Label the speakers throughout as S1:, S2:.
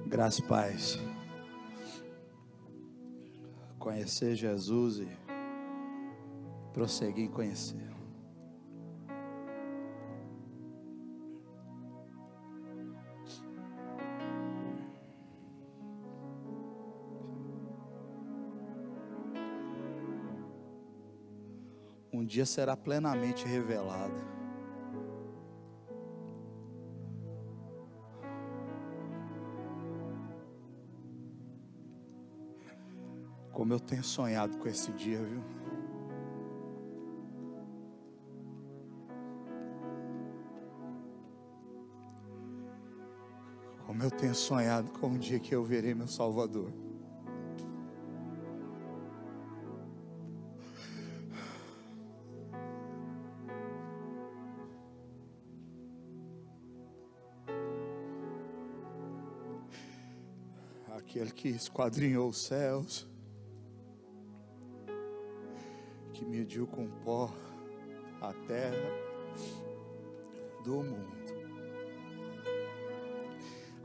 S1: Graça e paz. Conhecer Jesus e prosseguir em conhecer. Um dia será plenamente revelado. Como eu tenho sonhado com esse dia, viu? Como eu tenho sonhado com o dia que eu verei meu Salvador. Aquele que esquadrinhou os céus, que mediu com pó a terra do mundo,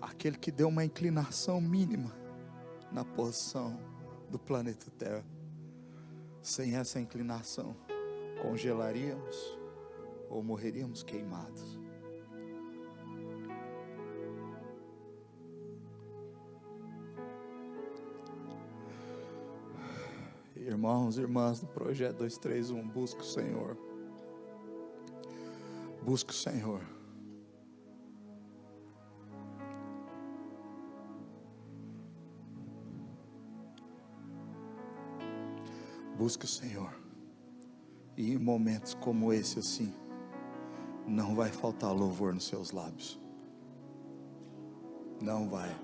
S1: aquele que deu uma inclinação mínima na posição do planeta Terra. Sem essa inclinação, congelaríamos ou morreríamos queimados. Irmãos e irmãs do Projeto 231, busque o Senhor. Busque o Senhor. Busque o Senhor. E em momentos como esse assim, não vai faltar louvor nos seus lábios. Não vai.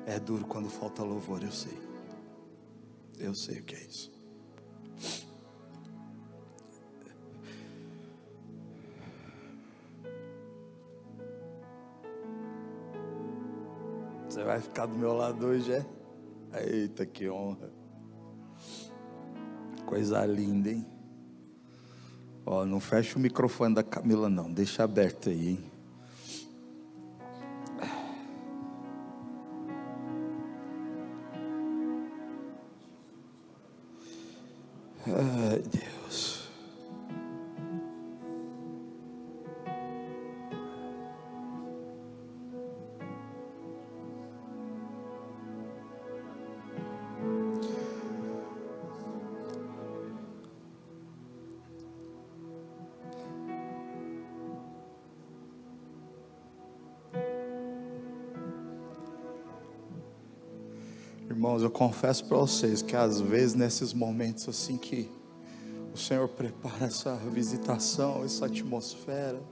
S1: É duro quando falta louvor, eu sei. Eu sei o que é isso. Você vai ficar do meu lado hoje, é? Eita, que honra. Coisa linda, hein? Ó, não fecha o microfone da Camila não, deixa aberto aí, hein? Ai, Deus. Irmãos, eu confesso para vocês que às vezes nesses momentos assim que o Senhor prepara essa visitação, essa atmosfera,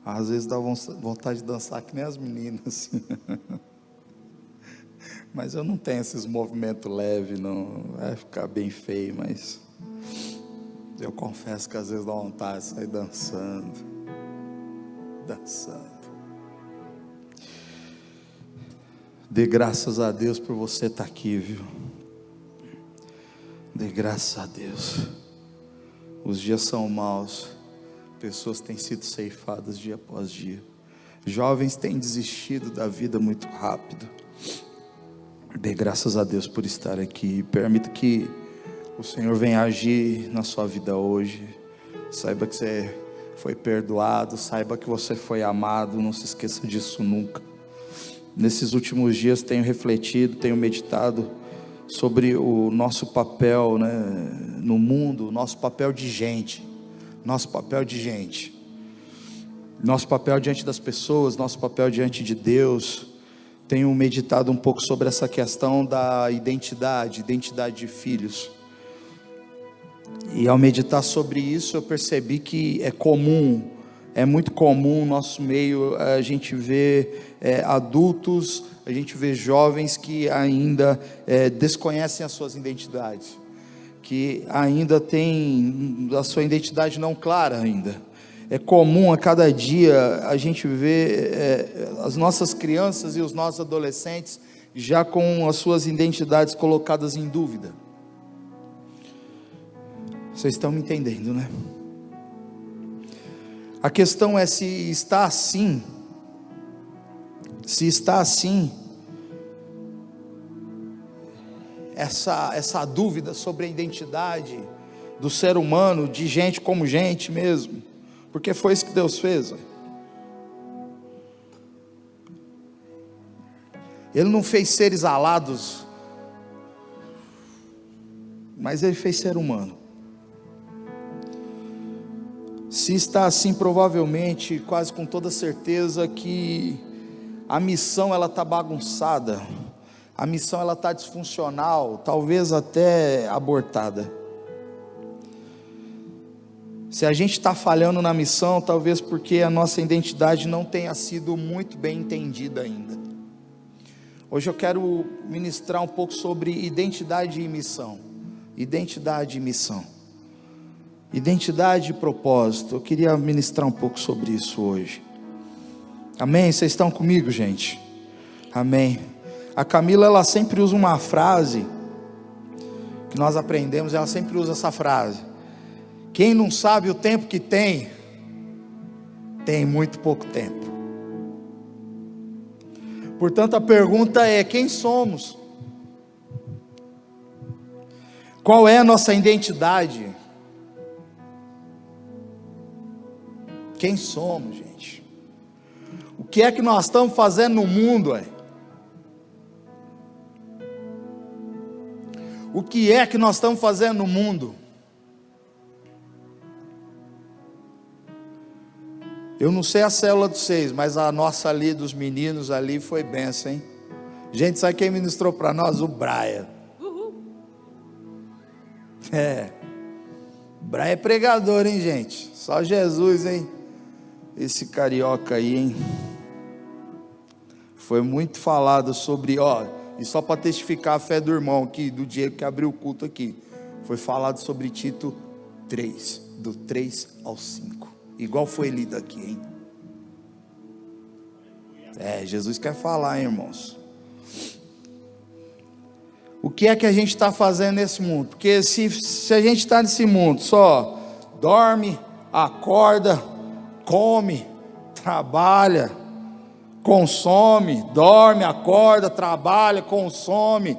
S1: às vezes dá vontade de dançar que nem as meninas assim. Mas eu não tenho esses movimentos leves, não vai ficar bem feio, mas eu confesso que às vezes dá vontade de sair dançando. Dê graças a Deus por você estar aqui, viu? Dê graças a Deus. Os dias são maus, pessoas têm sido ceifadas dia após dia, jovens têm desistido da vida muito rápido. Dê graças a Deus por estar aqui. Permita que o Senhor venha agir na sua vida hoje. Saiba que você foi perdoado, saiba que você foi amado, não se esqueça disso nunca. Nesses últimos dias tenho refletido, tenho meditado sobre o nosso papel, né, no mundo, nosso papel de gente, nosso papel diante das pessoas, nosso papel diante de Deus. Tenho meditado um pouco sobre essa questão da identidade de filhos. E ao meditar sobre isso, eu percebi que é muito comum no nosso meio a gente ver adultos, a gente vê jovens que ainda desconhecem as suas identidades, que ainda têm a sua identidade não clara ainda. É comum a cada dia a gente ver as nossas crianças e os nossos adolescentes já com as suas identidades colocadas em dúvida. Vocês estão me entendendo, né? A questão é se está assim, essa dúvida sobre a identidade do ser humano, de gente como gente mesmo, porque foi isso que Deus fez. Ele não fez seres alados, mas Ele fez ser humano. Se está assim, provavelmente, quase com toda certeza, que a missão ela está bagunçada, a missão ela está disfuncional, talvez até abortada. Se a gente está falhando na missão, talvez porque a nossa identidade não tenha sido muito bem entendida ainda. Hoje eu quero ministrar um pouco sobre identidade e missão. Identidade e missão. Identidade e propósito. Eu queria ministrar um pouco sobre isso hoje. Amém? Vocês estão comigo, gente? Amém. A Camila, ela sempre usa uma frase que nós aprendemos, ela sempre usa essa frase: quem não sabe o tempo que tem muito pouco tempo. Portanto, a pergunta é: quem somos? Qual é a nossa identidade? Quem somos, gente? O que é que nós estamos fazendo no mundo? O que é que nós estamos fazendo no mundo? Eu não sei a célula dos 6, mas a nossa ali, dos meninos ali, foi benção, hein? Gente, sabe quem ministrou para nós? O Braia. Braia é pregador, hein, gente? Só Jesus, hein? Esse carioca aí, hein? Foi muito falado sobre, e só para testificar a fé do irmão aqui, do Diego que abriu o culto aqui, foi falado sobre Tito 3, do 3 ao 5. Igual foi lido aqui, hein? Jesus quer falar, hein, irmãos? O que é que a gente está fazendo nesse mundo? Porque se a gente está nesse mundo, só dorme, acorda, come, trabalha, consome, dorme, acorda, trabalha, consome,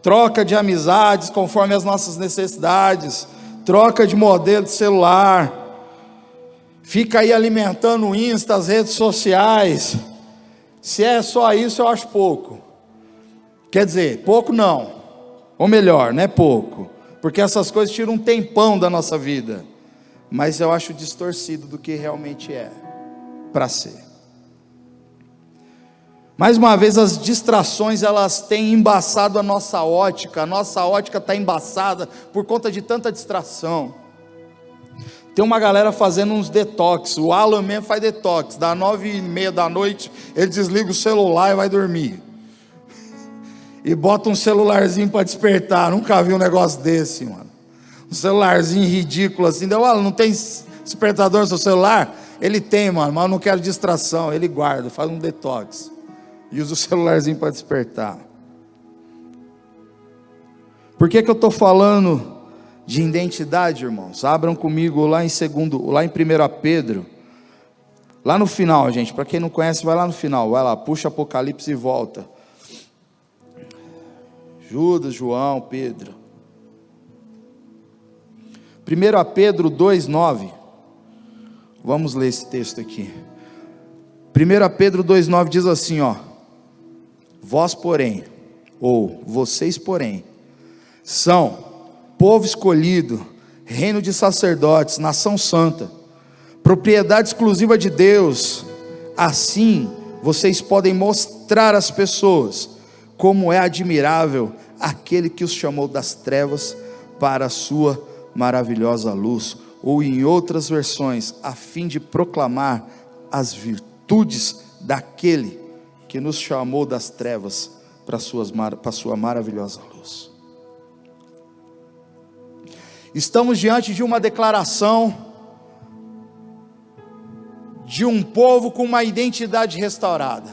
S1: troca de amizades conforme as nossas necessidades, troca de modelo de celular, fica aí alimentando o Insta, as redes sociais. Se é só isso, eu acho pouco. Quer dizer, pouco não, ou melhor, não é pouco, porque essas coisas tiram um tempão da nossa vida, mas eu acho distorcido do que realmente é para ser. Mais uma vez, as distrações, elas têm embaçado a nossa ótica está embaçada por conta de tanta distração. Tem uma galera fazendo uns detox, o Alan mesmo faz detox, dá 9h30 da noite, ele desliga o celular e vai dormir, e bota um celularzinho para despertar. Nunca vi um negócio desse, mano, um celularzinho ridículo assim. Deu, Alan, não tem despertador no seu celular? Ele tem, mano, mas eu não quero distração. Ele guarda, faz um detox e usa o celularzinho para despertar. Por que eu estou falando de identidade, irmãos? Abram comigo lá em 1 Pedro, lá no final, gente, para quem não conhece, vai lá no final, vai lá, puxa Apocalipse e volta. Judas, João, Pedro. 1 Pedro 2,9, vamos ler esse texto aqui. 1 Pedro 2,9 diz assim, vós porém, ou vocês porém, são povo escolhido, reino de sacerdotes, nação santa, propriedade exclusiva de Deus. Assim vocês podem mostrar às pessoas como é admirável aquele que os chamou das trevas para a sua maravilhosa luz. Ou em outras versões, a fim de proclamar as virtudes daquele que nos chamou das trevas para a sua maravilhosa luz. Estamos diante de uma declaração de um povo com uma identidade restaurada.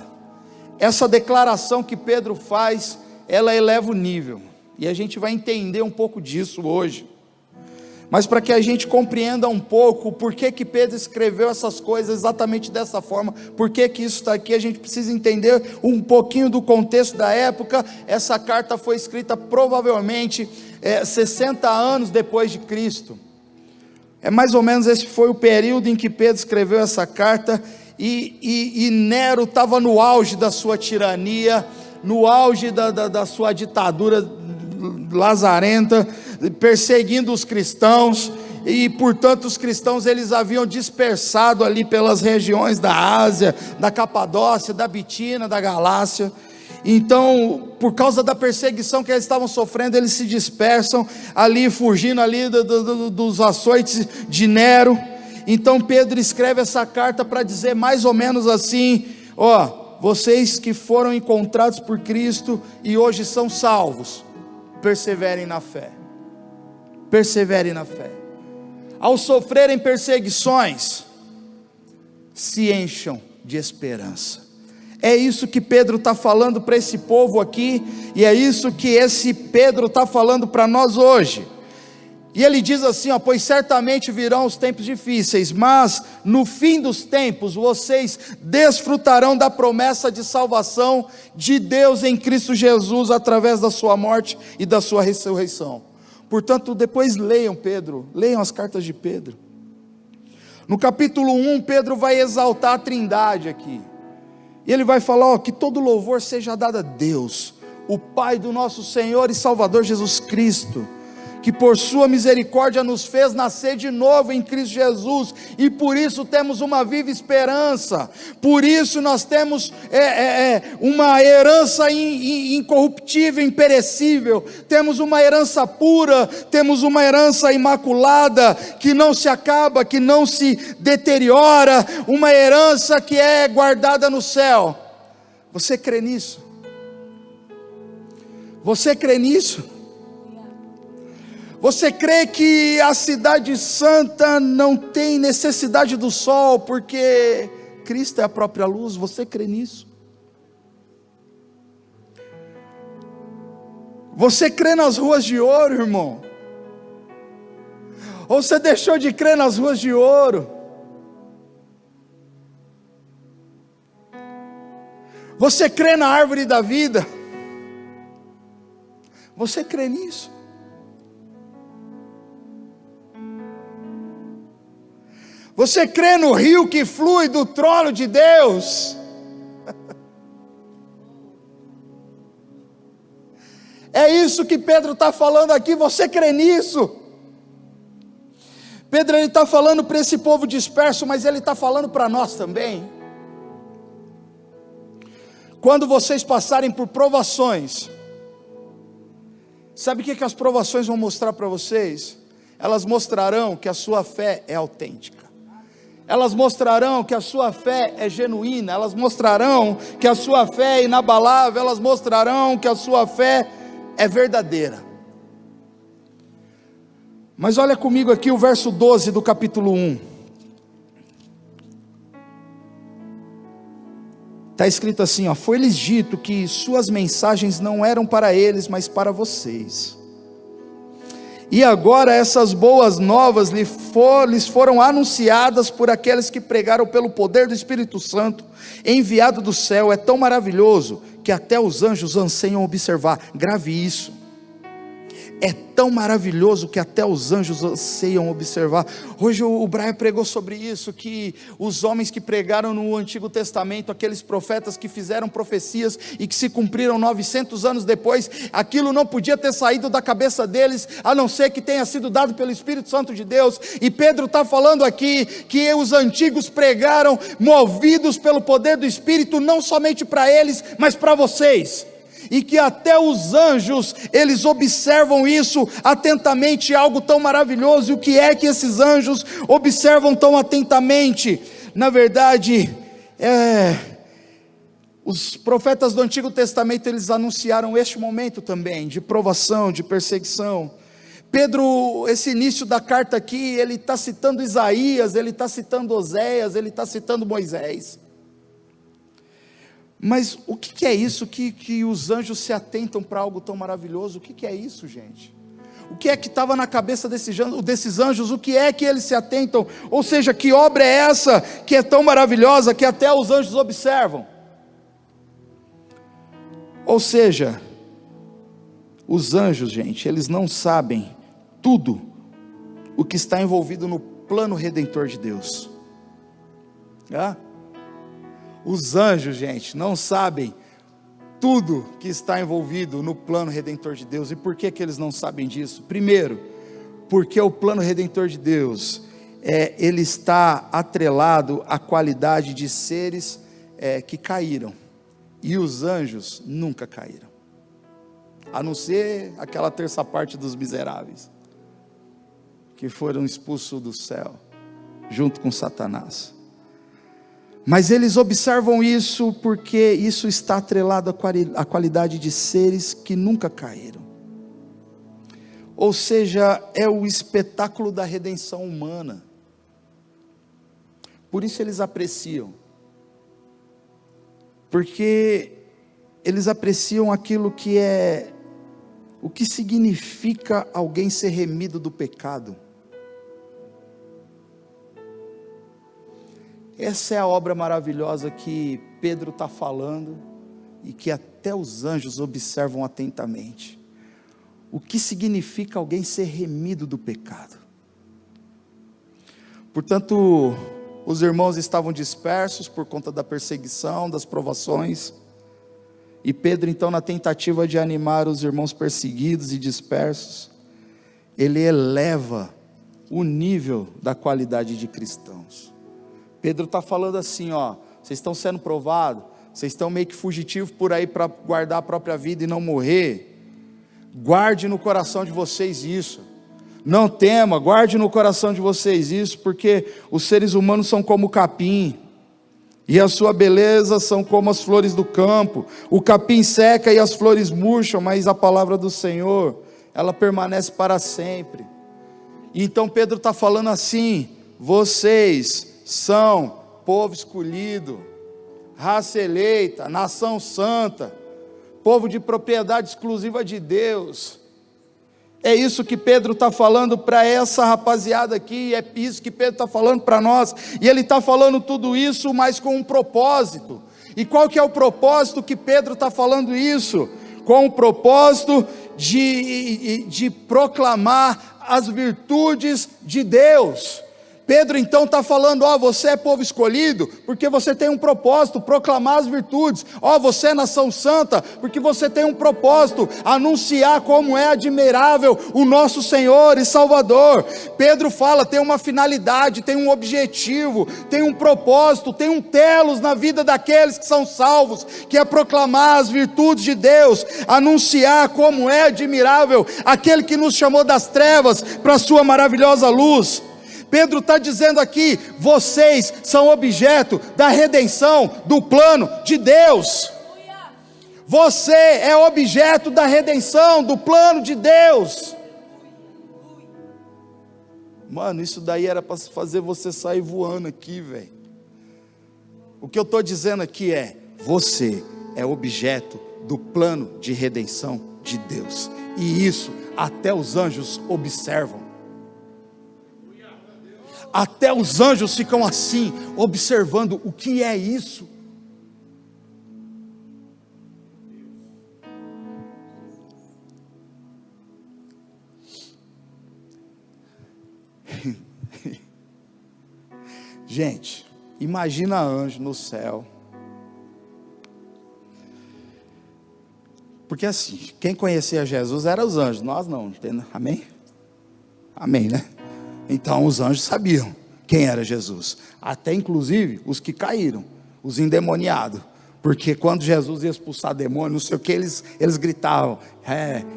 S1: Essa declaração que Pedro faz, ela eleva o nível, e a gente vai entender um pouco disso hoje. mas para que a gente compreenda um pouco por que que Pedro escreveu essas coisas exatamente dessa forma, por que que isso está aqui, a gente precisa entender um pouquinho do contexto da época. Essa carta foi escrita provavelmente 60 anos depois de Cristo, mais ou menos esse foi o período em que Pedro escreveu essa carta, e Nero estava no auge da sua tirania, no auge da sua ditadura lazarenta, perseguindo os cristãos, e portanto os cristãos eles haviam dispersado ali pelas regiões da Ásia, da Capadócia, da Bitínia, da Galácia. Então, por causa da perseguição que eles estavam sofrendo, eles se dispersam ali, fugindo ali dos açoites de Nero. Então Pedro escreve essa carta para dizer mais ou menos assim: vocês que foram encontrados por Cristo e hoje são salvos, perseverem na fé, perseverem na fé. Ao sofrerem perseguições, se encham de esperança. É isso que Pedro está falando para esse povo aqui, e é isso que esse Pedro está falando para nós hoje. E ele diz assim: pois certamente virão os tempos difíceis, mas no fim dos tempos vocês desfrutarão da promessa de salvação de Deus em Cristo Jesus, através da sua morte e da sua ressurreição. Portanto, depois leiam as cartas de Pedro. No capítulo 1, Pedro vai exaltar a Trindade aqui, e ele vai falar que todo louvor seja dado a Deus, o Pai do nosso Senhor e Salvador Jesus Cristo, que por sua misericórdia nos fez nascer de novo em Cristo Jesus, e por isso temos uma viva esperança. Por isso nós temos uma herança incorruptível, imperecível, temos uma herança pura, temos uma herança imaculada, que não se acaba, que não se deteriora, uma herança que é guardada no céu. Você crê nisso? Você crê nisso? Você crê que a cidade santa não tem necessidade do sol, porque Cristo é a própria luz? Você crê nisso? Você crê nas ruas de ouro, irmão? Ou você deixou de crer nas ruas de ouro? Você crê na árvore da vida? Você crê nisso? Você crê no rio que flui do trono de Deus? É isso que Pedro está falando aqui. Você crê nisso? Pedro está falando para esse povo disperso, mas ele está falando para nós também. Quando vocês passarem por provações, sabe o que as provações vão mostrar para vocês? Elas mostrarão que a sua fé é autêntica. Elas mostrarão que a sua fé é genuína, elas mostrarão que a sua fé é inabalável, elas mostrarão que a sua fé é verdadeira. Mas olha comigo aqui o verso 12 do capítulo 1. Está escrito assim: foi-lhes dito que suas mensagens não eram para eles, mas para vocês. E agora essas boas novas lhes foram anunciadas por aqueles que pregaram pelo poder do Espírito Santo, enviado do céu. É tão maravilhoso que até os anjos anseiam observar. Grave isso. É tão maravilhoso que até os anjos anseiam observar. Hoje o Brian pregou sobre isso, que os homens que pregaram no Antigo Testamento, aqueles profetas que fizeram profecias e que se cumpriram 900 anos depois, aquilo não podia ter saído da cabeça deles, a não ser que tenha sido dado pelo Espírito Santo de Deus. E Pedro está falando aqui que os antigos pregaram movidos pelo poder do Espírito, não somente para eles, mas para vocês. E que até os anjos, eles observam isso atentamente, algo tão maravilhoso. E o que é que esses anjos observam tão atentamente? Na verdade, os profetas do Antigo Testamento, eles anunciaram este momento também, de provação, de perseguição. Pedro, esse início da carta aqui, ele está citando Isaías, ele está citando Oséias, ele está citando Moisés. Mas o que é isso que os anjos se atentam para algo tão maravilhoso? O que é isso, gente? O que é que estava na cabeça desses anjos? O que é que eles se atentam? Ou seja, que obra é essa que é tão maravilhosa que até os anjos observam? Ou seja, os anjos, gente, eles não sabem tudo o que está envolvido no plano redentor de Deus. Os anjos, gente, não sabem tudo que está envolvido no plano redentor de Deus. E por que eles não sabem disso? Primeiro, porque o plano redentor de Deus, ele está atrelado à qualidade de seres que caíram, e os anjos nunca caíram, a não ser aquela terça parte dos miseráveis, que foram expulsos do céu, junto com Satanás. Mas eles observam isso porque isso está atrelado à qualidade de seres que nunca caíram. Ou seja, é o espetáculo da redenção humana. Por isso eles apreciam. Porque eles apreciam aquilo que é, o que significa alguém ser remido do pecado. Essa é a obra maravilhosa que Pedro está falando e que até os anjos observam atentamente. O que significa alguém ser remido do pecado? Portanto, os irmãos estavam dispersos por conta da perseguição, das provações, e Pedro, então, na tentativa de animar os irmãos perseguidos e dispersos, ele eleva o nível da qualidade de cristãos. Pedro está falando assim, vocês estão sendo provados, vocês estão meio que fugitivos por aí para guardar a própria vida e não morrer. Guarde no coração de vocês isso. Não tema, guarde no coração de vocês isso, porque os seres humanos são como o capim, e a sua beleza são como as flores do campo. O capim seca e as flores murcham, mas a palavra do Senhor, ela permanece para sempre. E então Pedro está falando assim: vocês são povo escolhido, raça eleita, nação santa, povo de propriedade exclusiva de Deus. É isso que Pedro está falando para essa rapaziada aqui, é isso que Pedro está falando para nós, e ele está falando tudo isso, mas com um propósito. E qual que é o propósito que Pedro está falando isso? Com o propósito de proclamar as virtudes de Deus. Pedro então está falando, você é povo escolhido, porque você tem um propósito, proclamar as virtudes. Você é nação santa, porque você tem um propósito, anunciar como é admirável o nosso Senhor e Salvador. Pedro fala, tem uma finalidade, tem um objetivo, tem um propósito, tem um telos na vida daqueles que são salvos, que é proclamar as virtudes de Deus, anunciar como é admirável aquele que nos chamou das trevas para a sua maravilhosa luz. Pedro está dizendo aqui, vocês são objeto da redenção do plano de Deus. Você é objeto da redenção do plano de Deus. Mano, isso daí era para fazer você sair voando aqui, velho. O que eu estou dizendo aqui é, você é objeto do plano de redenção de Deus. E isso até os anjos observam. Até os anjos ficam assim, observando o que é isso. Gente, imagina anjo no céu. Porque assim, quem conhecia Jesus eram os anjos, nós não, entendeu? Amém? Amém, né? Então os anjos sabiam quem era Jesus, até inclusive os que caíram, os endemoniados, porque quando Jesus ia expulsar demônio, não sei o que, eles gritavam,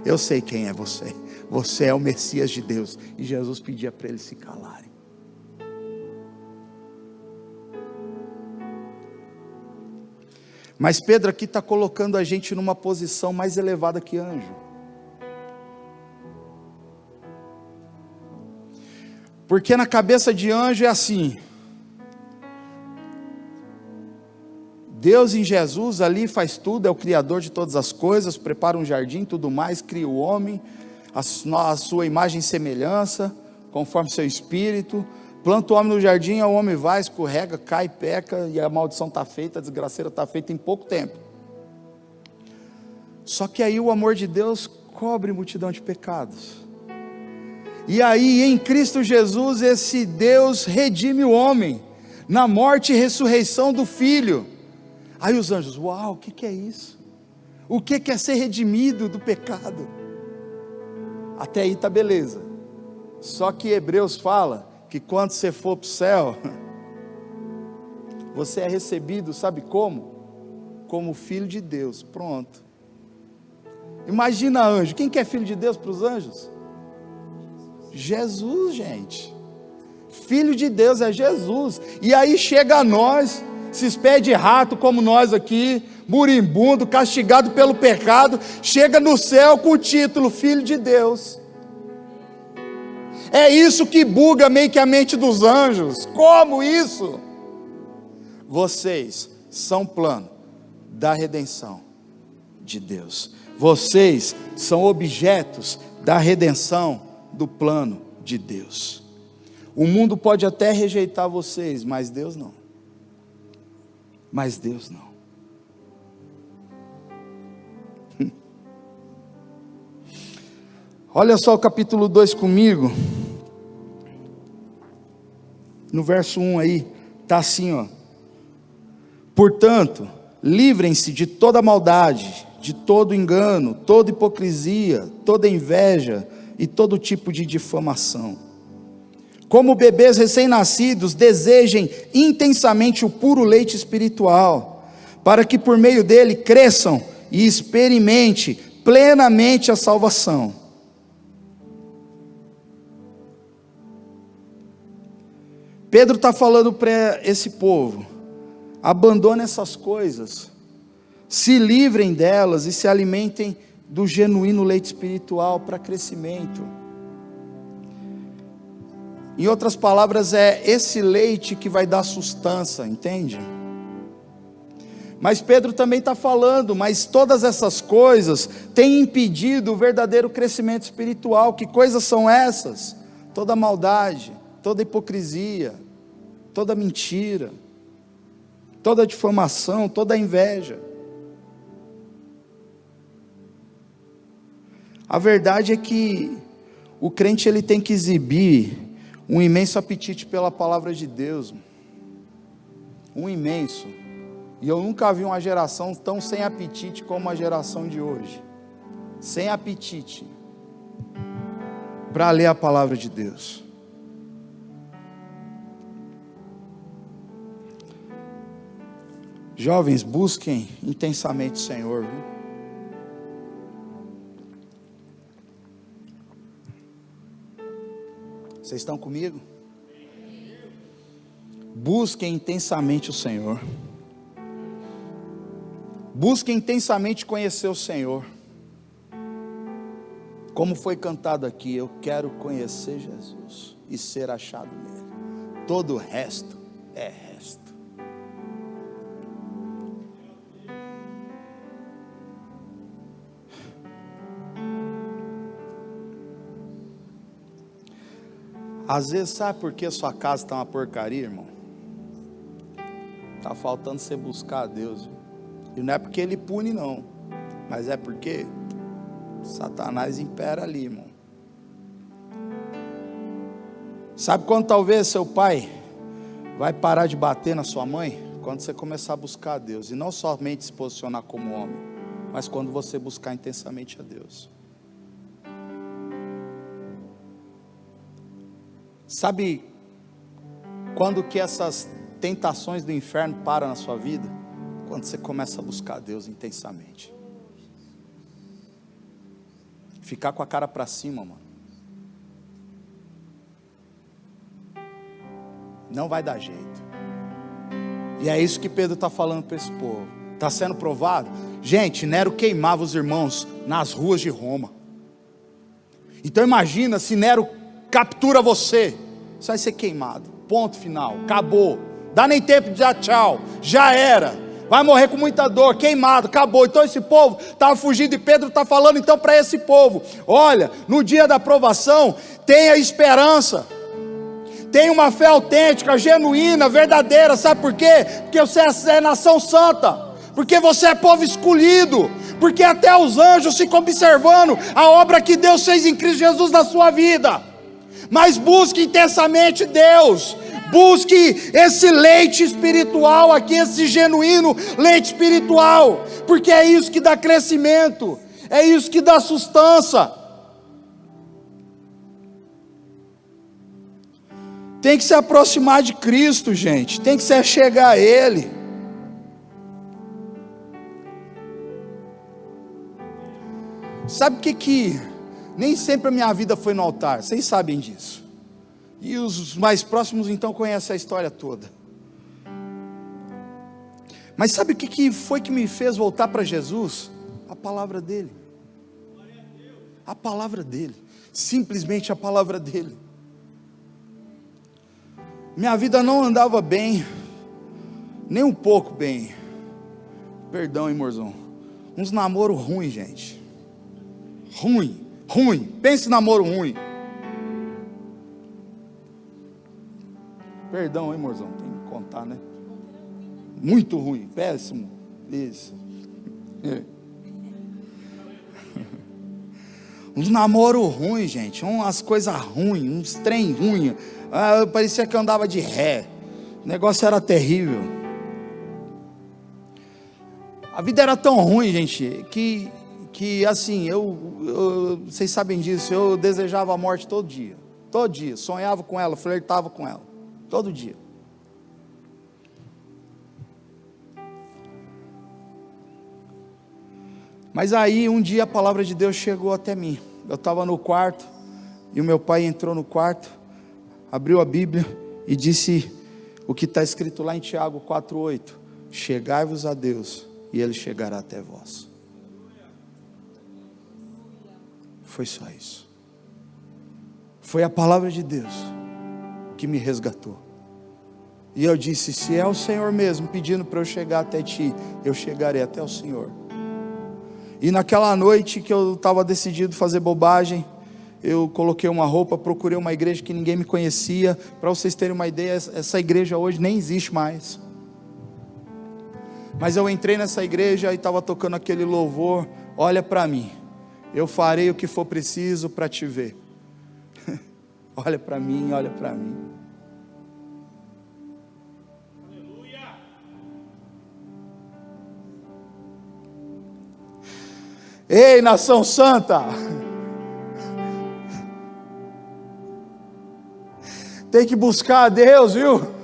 S1: eu sei quem é você, você é o Messias de Deus, e Jesus pedia para eles se calarem. Mas Pedro aqui está colocando a gente numa posição mais elevada que anjo. Porque na cabeça de anjo é assim, Deus em Jesus ali faz tudo, é o Criador de todas as coisas, prepara um jardim, tudo mais, cria o homem, a sua imagem e semelhança, conforme seu espírito. Planta o homem no jardim, o homem vai, escorrega, cai, peca, e a maldição está feita, a desgraceira está feita em pouco tempo. Só que aí o amor de Deus cobre multidão de pecados. E aí em Cristo Jesus esse Deus redime o homem, na morte e ressurreição do Filho. Aí os anjos, uau, o que é isso? O que é ser redimido do pecado? Até aí está beleza. Só que Hebreus fala que quando você for para o céu, você é recebido, sabe como? Como filho de Deus, pronto. Imagina anjo, quem que é filho de Deus para os anjos? Jesus, gente. Filho de Deus é Jesus. E aí chega a nós, esses pés de rato como nós aqui, moribundo, castigado pelo pecado, chega no céu com o título Filho de Deus. É isso que buga meio que a mente dos anjos. Como isso? Vocês são plano da redenção de Deus. Vocês são objetos da redenção do plano de Deus. O mundo pode até rejeitar vocês, mas Deus não. Mas Deus não. Olha só o capítulo 2 comigo. No verso 1 aí, está assim, ó. Portanto, livrem-se de toda maldade, de todo engano, toda hipocrisia, toda inveja e todo tipo de difamação. Como bebês recém-nascidos, desejem intensamente o puro leite espiritual, para que por meio dele cresçam e experimente plenamente a salvação. Pedro está falando para esse povo: abandone essas coisas, se livrem delas e se alimentem do genuíno leite espiritual para crescimento. Em outras palavras, é esse leite que vai dar sustância, entende? Mas Pedro também está falando, mas todas essas coisas têm impedido o verdadeiro crescimento espiritual. Que coisas são essas? Toda maldade, toda hipocrisia, toda mentira, toda difamação, toda inveja. A verdade é que o crente ele tem que exibir um imenso apetite pela palavra de Deus, um imenso. E eu nunca vi uma geração tão sem apetite como a geração de hoje, sem apetite para ler a palavra de Deus. Jovens, busquem intensamente o Senhor, viu? Vocês estão comigo? Busquem intensamente o Senhor. Busquem intensamente conhecer o Senhor. Como foi cantado aqui, eu quero conhecer Jesus e ser achado nele. Todo o resto é resto. Às vezes, sabe por que sua casa está uma porcaria, irmão? Está faltando você buscar a Deus. E não é porque Ele pune, não. Mas é porque Satanás impera ali, irmão. Sabe quando talvez seu pai vai parar de bater na sua mãe? Quando você começar a buscar a Deus. E não somente se posicionar como homem, mas quando você buscar intensamente a Deus. Sabe quando que essas tentações do inferno param na sua vida? Quando você começa a buscar a Deus intensamente. Ficar com a cara para cima, mano. Não vai dar jeito. E é isso que Pedro está falando para esse povo. Está sendo provado? Gente, Nero queimava os irmãos nas ruas de Roma. Então imagina se Nero captura você. Você vai ser queimado. Ponto final. Acabou. Dá nem tempo de dar tchau. Já era. vai morrer com muita dor, queimado, acabou. Então esse povo estava fugindo, e Pedro está falando então para esse povo: olha, no dia da provação, tenha esperança, tenha uma fé autêntica, genuína, verdadeira. Sabe por quê? Porque você é nação santa, porque você é povo escolhido, porque até os anjos ficam observando a obra que Deus fez em Cristo Jesus na sua vida. Mas busque intensamente Deus, busque esse leite espiritual aqui, esse genuíno leite espiritual, porque é isso que dá crescimento, é isso que dá sustância. Tem que se aproximar de Cristo, gente, tem que se achegar a Ele. Sabe o que nem sempre a minha vida foi no altar, vocês sabem disso, e os mais próximos então conhecem a história toda. Mas sabe o que foi que me fez voltar para Jesus? A palavra dele, a palavra dele, simplesmente a palavra dele. Minha vida não andava bem, nem um pouco bem, perdão, hein, morzão, uns namoros ruins, gente, ruim, pense em namoro ruim, perdão, hein, morzão, tem que contar, né, muito ruim, péssimo, isso, uns namoros ruins, gente, umas coisas ruins, uns trem ruins, parecia que eu andava de ré, o negócio era terrível, a vida era tão ruim, gente, que assim, vocês sabem disso, eu desejava a morte todo dia, sonhava com ela, flertava com ela, todo dia. Mas aí um dia a palavra de Deus chegou até mim, eu estava no quarto, e o meu pai entrou no quarto, abriu a Bíblia, e disse o que está escrito lá em Tiago 4,8, chegai-vos a Deus, e Ele chegará até vós. Foi só isso, foi a palavra de Deus que me resgatou, e eu disse: se é o Senhor mesmo pedindo para eu chegar até ti, eu chegarei até o Senhor. E naquela noite que eu estava decidido fazer bobagem, eu coloquei uma roupa, procurei uma igreja que ninguém me conhecia. Para vocês terem uma ideia, essa igreja hoje nem existe mais, mas eu entrei nessa igreja e estava tocando aquele louvor: olha para mim, eu farei o que for preciso para te ver. Olha para mim, olha para mim. Aleluia. Ei, nação santa, tem que buscar a Deus, viu?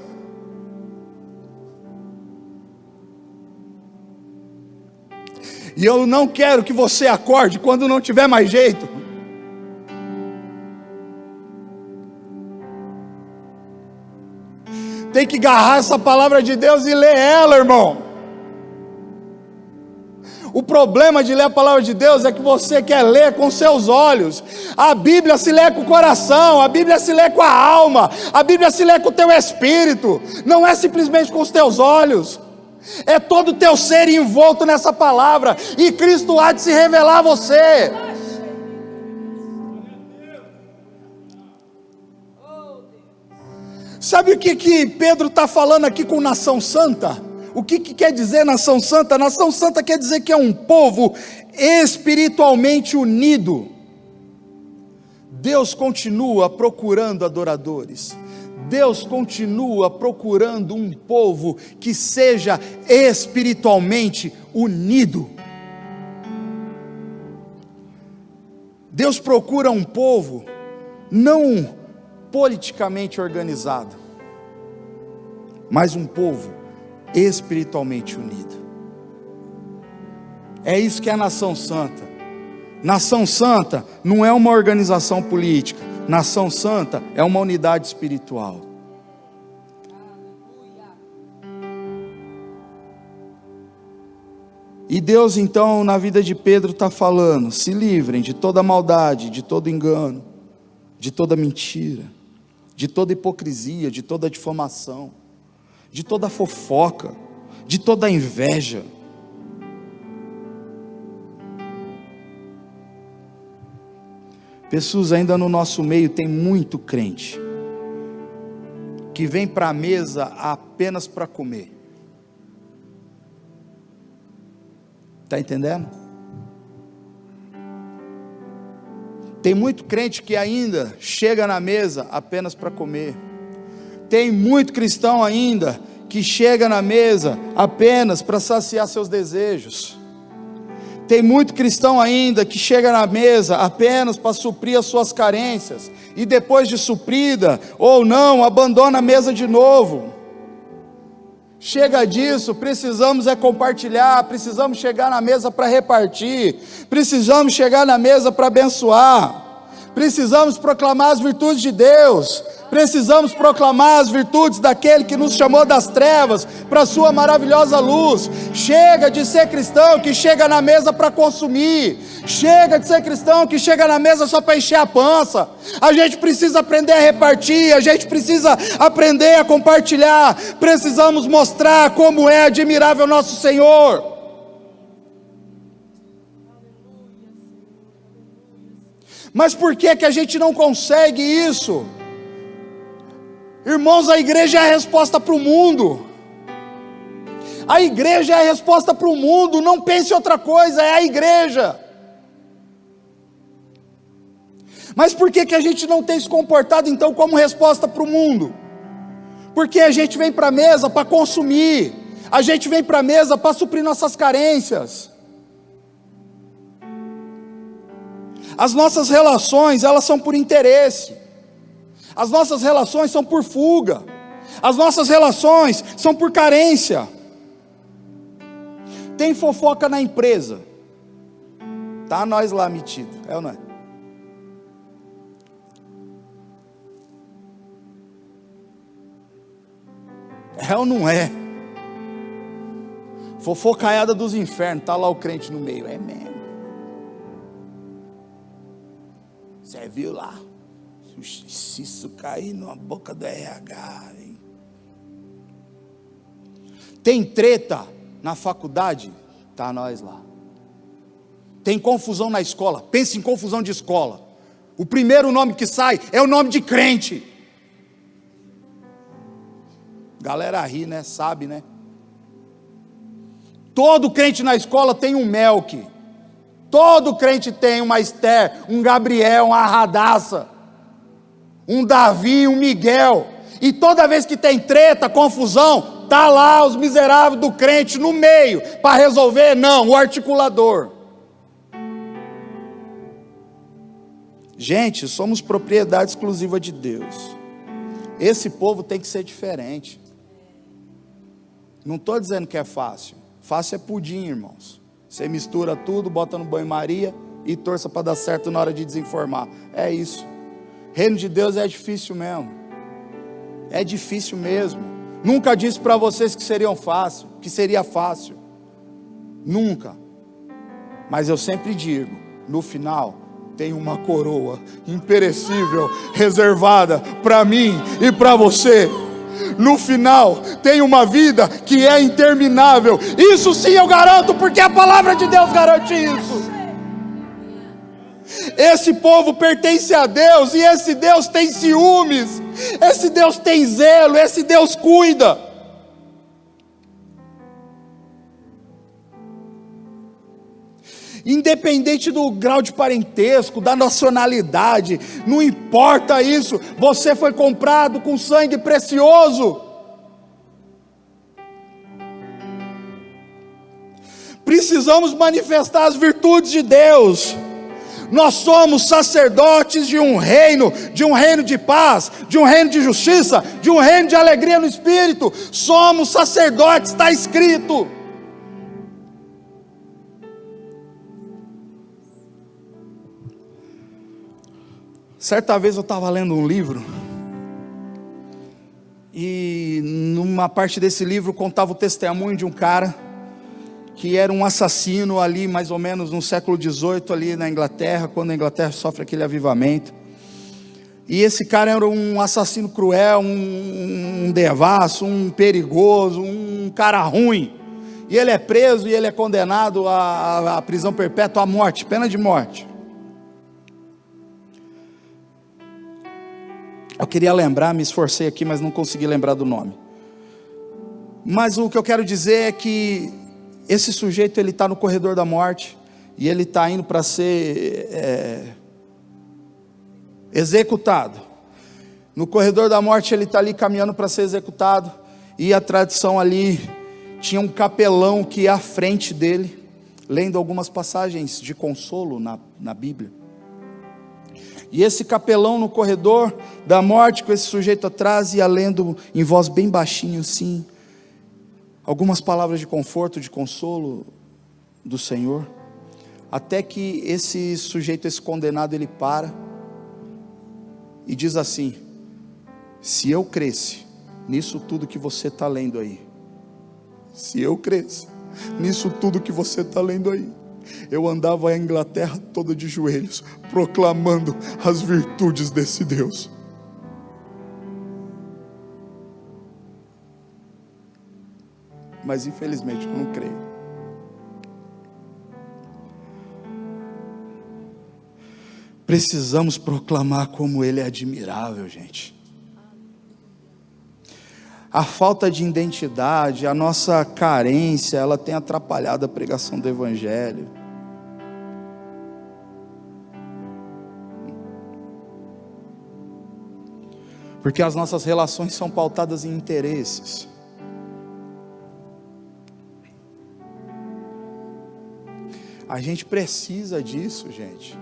S1: E eu não quero que você acorde quando não tiver mais jeito. Tem que agarrar essa palavra de Deus e ler ela, irmão. O problema de ler a palavra de Deus é que você quer ler com seus olhos. A Bíblia se lê com o coração, a Bíblia se lê com a alma, a Bíblia se lê com o teu espírito, não é simplesmente com os teus olhos. É todo o teu ser envolto nessa palavra, e Cristo há de se revelar a você. Sabe o que Pedro está falando aqui com nação santa? O que quer dizer nação santa? Nação santa quer dizer que é um povo espiritualmente unido. Deus continua procurando adoradores, Deus continua procurando um povo que seja espiritualmente unido. Deus procura um povo não politicamente organizado, mas um povo espiritualmente unido. É isso que é a nação santa. Nação santa não é uma organização política, nação santa é uma unidade espiritual. E Deus então na vida de Pedro está falando: se livrem de toda maldade, de todo engano, de toda mentira, de toda hipocrisia, de toda difamação, de toda fofoca, de toda a inveja. Pessoas, ainda no nosso meio tem muito crente que vem para a mesa apenas para comer. Está entendendo? Tem muito crente que ainda chega na mesa apenas para comer. Tem muito cristão ainda que chega na mesa apenas para saciar seus desejos. Tem muito cristão ainda que chega na mesa apenas para suprir as suas carências, e depois de suprida, ou não, abandona a mesa de novo. Chega disso, precisamos compartilhar, precisamos chegar na mesa para repartir, precisamos chegar na mesa para abençoar, precisamos proclamar as virtudes de Deus, precisamos proclamar as virtudes daquele que nos chamou das trevas para a sua maravilhosa luz. Chega de ser cristão que chega na mesa para consumir, chega de ser cristão que chega na mesa só para encher a pança. A gente precisa aprender a repartir, a gente precisa aprender a compartilhar, precisamos mostrar como é admirável nosso Senhor. Mas por que a gente não consegue isso? Irmãos, a igreja é a resposta para o mundo. A igreja é a resposta para o mundo. Não pense outra coisa, é a igreja. Mas por que a gente não tem se comportado então como resposta para o mundo? Porque a gente vem para a mesa para consumir, a gente vem para a mesa para suprir nossas carências. As nossas relações, elas são por interesse. As nossas relações são por fuga. As nossas relações são por carência. Tem fofoca na empresa. Tá nós lá metido, é ou não é? É ou não é? Fofocaiada dos infernos, tá lá o crente no meio, é mesmo. Você viu lá? Se isso cair na boca do RH, hein? Tem treta na faculdade? Tá nós lá. Tem confusão na escola? Pensa em confusão de escola. O primeiro nome que sai é o nome de crente. Galera ri, né? Sabe, né? Todo crente na escola tem um Melque. Todo crente tem uma Esther, um Gabriel, uma Radassa, um Davi, um Miguel. E toda vez que tem treta, confusão, tá lá os miseráveis do crente no meio para resolver. Não, o articulador. Gente, somos propriedade exclusiva de Deus. Esse povo tem que ser diferente. Não estou dizendo que é fácil. Fácil é pudim, irmãos. Você mistura tudo, bota no banho-maria e torça para dar certo na hora de desenformar. É isso. Reino de Deus é difícil mesmo. É difícil mesmo. Nunca disse para vocês que seria fácil. Nunca. Mas eu sempre digo, no final tem uma coroa imperecível reservada para mim e para você. No final tem uma vida que é interminável. Isso sim eu garanto, porque a palavra de Deus garante isso. Esse povo pertence a Deus, e esse Deus tem ciúmes, esse Deus tem zelo, esse Deus cuida. Independente do grau de parentesco, da nacionalidade, não importa isso, você foi comprado com sangue precioso. Precisamos manifestar as virtudes de Deus. Nós somos sacerdotes de um reino de paz, de um reino de justiça, de um reino de alegria no Espírito. Somos sacerdotes, está escrito. Certa vez eu estava lendo um livro, e numa parte desse livro contava o testemunho de um cara que era um assassino ali, mais ou menos no século XVIII, ali na Inglaterra, quando a Inglaterra sofre aquele avivamento. E esse cara era um assassino cruel, um devasso, um perigoso, um cara ruim. e ele é preso e ele é condenado à prisão perpétua, à morte, pena de morte. Eu queria lembrar, me esforcei aqui, mas não consegui lembrar do nome. Mas o que eu quero dizer é que esse sujeito, ele está no corredor da morte, e ele está indo para ser executado. No corredor da morte ele está ali caminhando para ser executado, e a tradição ali, tinha um capelão que ia à frente dele, lendo algumas passagens de consolo na Bíblia. E esse capelão no corredor da morte, com esse sujeito atrás, ia lendo em voz bem baixinho assim, algumas palavras de conforto, de consolo do Senhor, até que esse sujeito, esse condenado, ele para, e diz assim: se eu cresce nisso tudo que você está lendo aí, se eu cresce nisso tudo que você está lendo aí, eu andava a Inglaterra toda de joelhos, proclamando as virtudes desse Deus. Mas infelizmente eu não creio. Precisamos proclamar como Ele é admirável, gente. A falta de identidade, a nossa carência, ela tem atrapalhado a pregação do Evangelho. Porque as nossas relações são pautadas em interesses. A gente precisa disso, gente.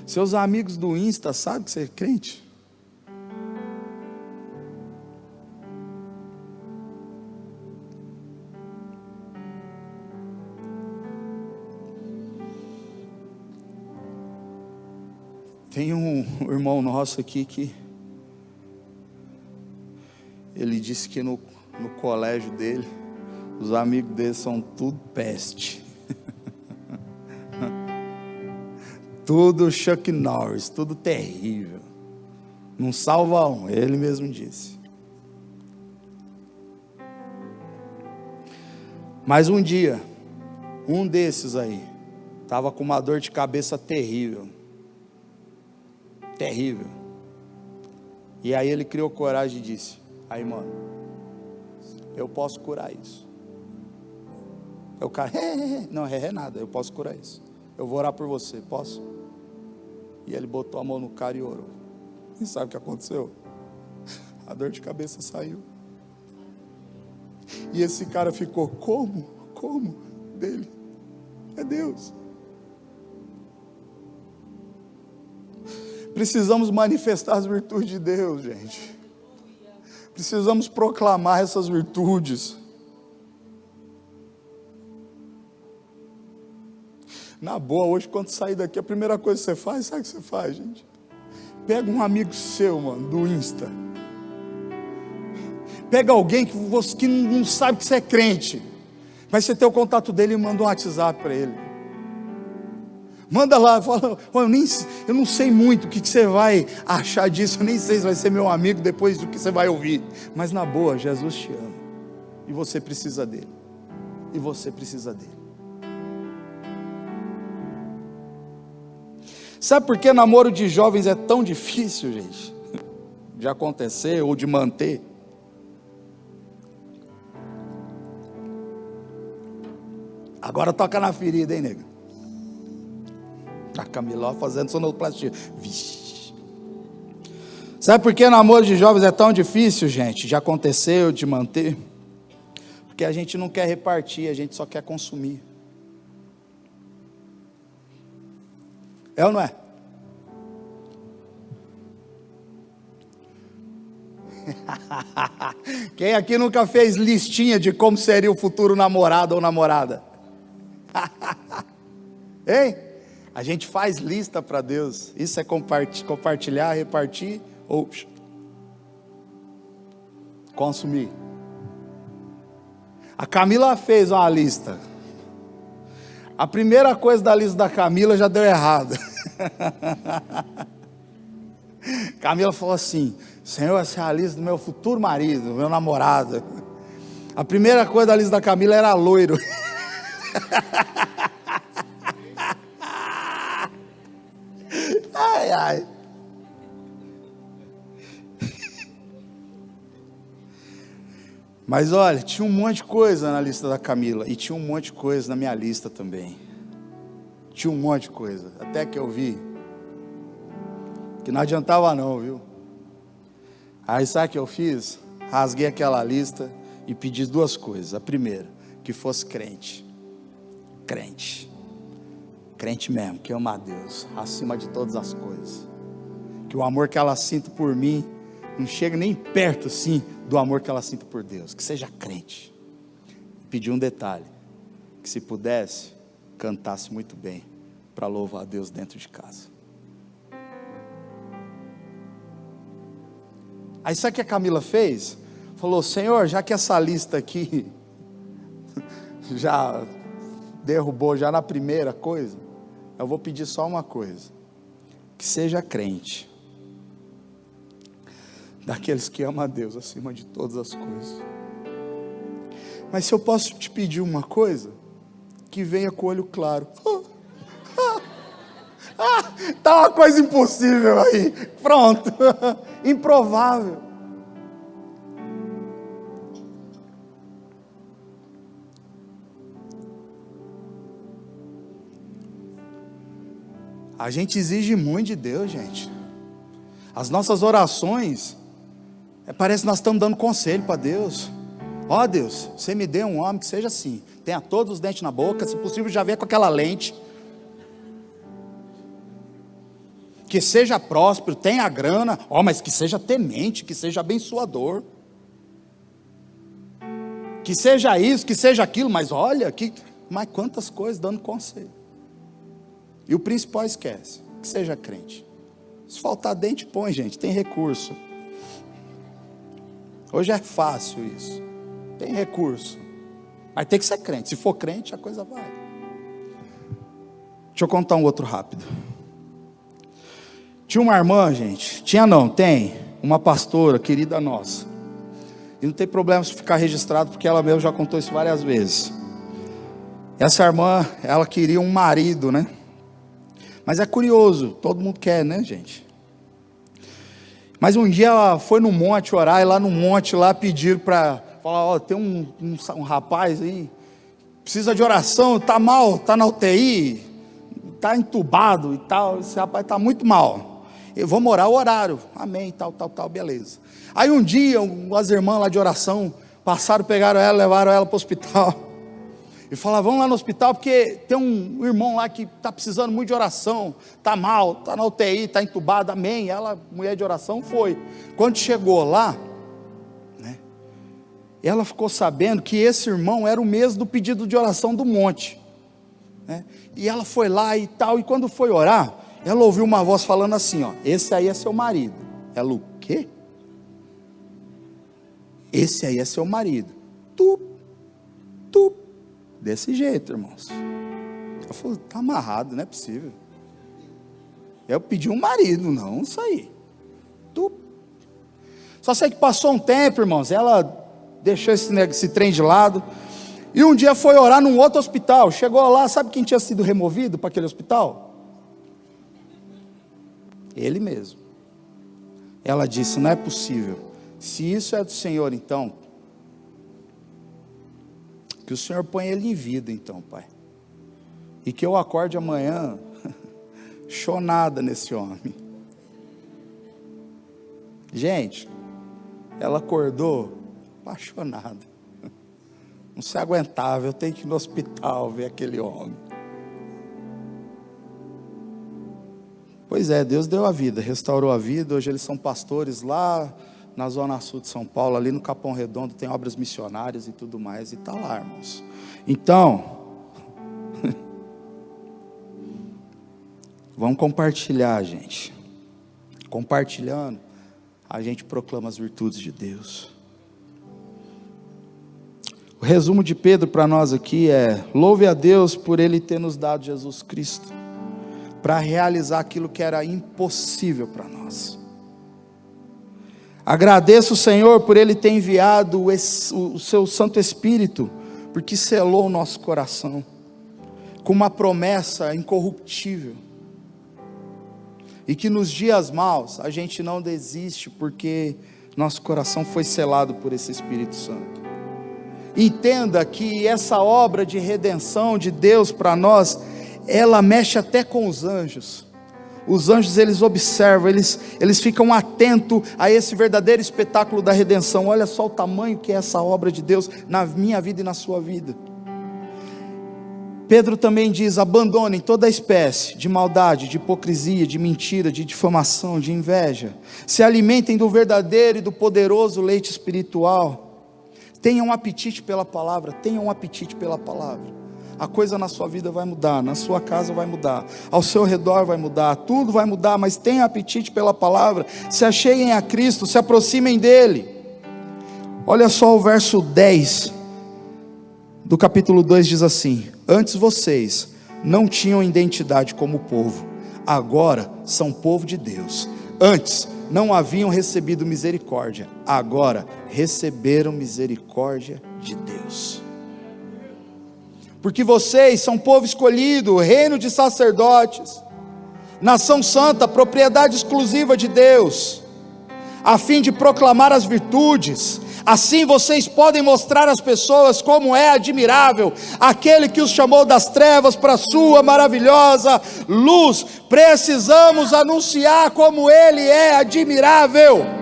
S1: Seus amigos do Insta sabem que você é crente? Tem um irmão nosso aqui que ele disse que no colégio dele, os amigos dele são tudo peste. Tudo Chuck Norris, tudo terrível. Não salva um, ele mesmo disse. Mas um dia, um desses aí, estava com uma dor de cabeça terrível. Terrível. E aí ele criou coragem e disse: aí mano, eu posso curar isso. Aí o cara, não, é nada, eu posso curar isso. Eu vou orar por você, posso? E ele botou a mão no cara e orou. E sabe o que aconteceu? A dor de cabeça saiu. E esse cara ficou, como? Dele. É Deus. Precisamos manifestar as virtudes de Deus, gente. Precisamos proclamar essas virtudes. Na boa, hoje quando sair daqui, a primeira coisa que você faz, sabe o que você faz, gente? Pega um amigo seu, mano, do Insta. Pega alguém que não sabe que você é crente, mas você tem o contato dele e manda um WhatsApp para ele. Manda lá, fala, eu não sei muito o que você vai achar disso, eu nem sei se vai ser meu amigo depois do que você vai ouvir. Mas na boa, Jesus te ama. E você precisa dele. E você precisa dele. Sabe por que namoro de jovens é tão difícil, gente? De acontecer ou de manter? Agora toca na ferida, hein, nego? A Camila fazendo sonoplastia. Vixe. Sabe por que namoro de jovens é tão difícil, gente? De acontecer ou de manter? Porque a gente não quer repartir, a gente só quer consumir. É ou não é? Quem aqui nunca fez listinha de como seria o futuro namorado ou namorada? Hein? A gente faz lista para Deus. Isso é compartilhar, repartir ou consumir. A Camila fez uma lista. A primeira coisa da lista da Camila já deu errado. Camila falou assim: Senhor, essa é a lista do meu futuro marido, meu namorado. A primeira coisa da lista da Camila era loiro. Ai, ai. Mas olha, tinha um monte de coisa na lista da Camila. E tinha um monte de coisa na minha lista também. Tinha um monte de coisa. Até que eu vi que não adiantava não, viu? Aí sabe o que eu fiz? Rasguei aquela lista e pedi duas coisas. A primeira, que fosse crente. Crente. Crente mesmo, que ama a Deus acima de todas as coisas. Que o amor que ela sinta por mim não chega nem perto assim do amor que ela sinta por Deus. Que seja crente. Pedi um detalhe, que se pudesse, cantasse muito bem para louvar a Deus dentro de casa. Aí sabe o que a Camila fez? Falou: Senhor, já que essa lista aqui já derrubou já na primeira coisa, eu vou pedir só uma coisa: que seja crente, daqueles que amam a Deus acima de todas as coisas. Mas se eu posso te pedir uma coisa, que venha com o olho claro. Tá uma coisa impossível aí, pronto. Improvável. A gente exige muito de Deus, gente. As nossas orações, parece que nós estamos dando conselho para Deus. Ó Deus, você me dê um homem que seja assim, tenha todos os dentes na boca, se possível já venha com aquela lente, que seja próspero, tenha grana, mas que seja temente, que seja abençoador, que seja isso, que seja aquilo. Mas olha, mas quantas coisas dando conselho. E o principal esquece, que seja crente. Se faltar dente, põe, gente, tem recurso. Hoje é fácil isso, tem recurso. Mas tem que ser crente, se for crente a coisa vai. Deixa eu contar um outro rápido. Tinha uma irmã, gente, tem uma pastora querida nossa. E não tem problema se ficar registrado, porque ela mesma já contou isso várias vezes. Essa irmã, ela queria um marido, né? Mas é curioso, todo mundo quer, né, gente? Mas um dia ela foi no monte orar, e lá no monte lá pediram para falar: tem um rapaz aí, precisa de oração, tá mal, tá na UTI, tá entubado e tal, esse rapaz tá muito mal. Vamos orar o horário, amém, tal, beleza. Aí um dia, as irmãs lá de oração passaram, pegaram ela, levaram ela para o hospital. E falaram: vamos lá no hospital, porque tem um irmão lá que está precisando muito de oração, está mal, está na UTI, está entubado, amém. Ela, mulher de oração, foi. Quando chegou lá, né, ela ficou sabendo que esse irmão era o mesmo do pedido de oração do monte, né? E ela foi lá e tal, e quando foi orar, ela ouviu uma voz falando assim: esse aí é seu marido. Ela: o quê? Esse aí é seu marido. Desse jeito, irmãos. Ela falou: está amarrado, não é possível. Eu pedi um marido, não isso aí. Só sei que passou um tempo, irmãos, ela deixou esse trem de lado, e um dia foi orar num outro hospital. Chegou lá, sabe quem tinha sido removido para aquele hospital? Ele mesmo. Ela disse: não é possível. Se isso é do Senhor, então que o Senhor põe ele em vida, então, Pai, e que eu acorde amanhã chonada nesse homem. Gente, ela acordou apaixonada, não se aguentava. Eu tenho que ir no hospital ver aquele homem. Pois é, Deus deu a vida, restaurou a vida. Hoje eles são pastores lá na zona sul de São Paulo, ali no Capão Redondo, tem obras missionárias e tudo mais, e está lá, irmãos. Então, vamos compartilhar, gente. Compartilhando, a gente proclama as virtudes de Deus. O resumo de Pedro para nós aqui é: louve a Deus por Ele ter nos dado Jesus Cristo, para realizar aquilo que era impossível para nós. Agradeço o Senhor por Ele ter enviado o seu Santo Espírito, porque selou o nosso coração com uma promessa incorruptível. E que nos dias maus a gente não desiste, porque nosso coração foi selado por esse Espírito Santo. Entenda que essa obra de redenção de Deus para nós, ela mexe até com os anjos. Os anjos, eles observam, eles ficam atentos a esse verdadeiro espetáculo da redenção. Olha só o tamanho que é essa obra de Deus na minha vida e na sua vida. Pedro também diz: abandonem toda a espécie de maldade, de hipocrisia, de mentira, de difamação, de inveja. Se alimentem do verdadeiro e do poderoso leite espiritual. Tenham apetite pela palavra, tenham um apetite pela palavra. A coisa na sua vida vai mudar, na sua casa vai mudar, ao seu redor vai mudar, tudo vai mudar, mas tenham apetite pela palavra. Se acheguem a Cristo, se aproximem dEle. Olha só o verso 10 do capítulo 2 diz assim: antes vocês não tinham identidade como povo, agora são povo de Deus. Antes não haviam recebido misericórdia, agora receberam misericórdia de Deus. Porque vocês são povo escolhido, reino de sacerdotes, nação santa, propriedade exclusiva de Deus, a fim de proclamar as virtudes. Assim vocês podem mostrar às pessoas como é admirável aquele que os chamou das trevas para a sua maravilhosa luz. Precisamos anunciar como Ele é admirável.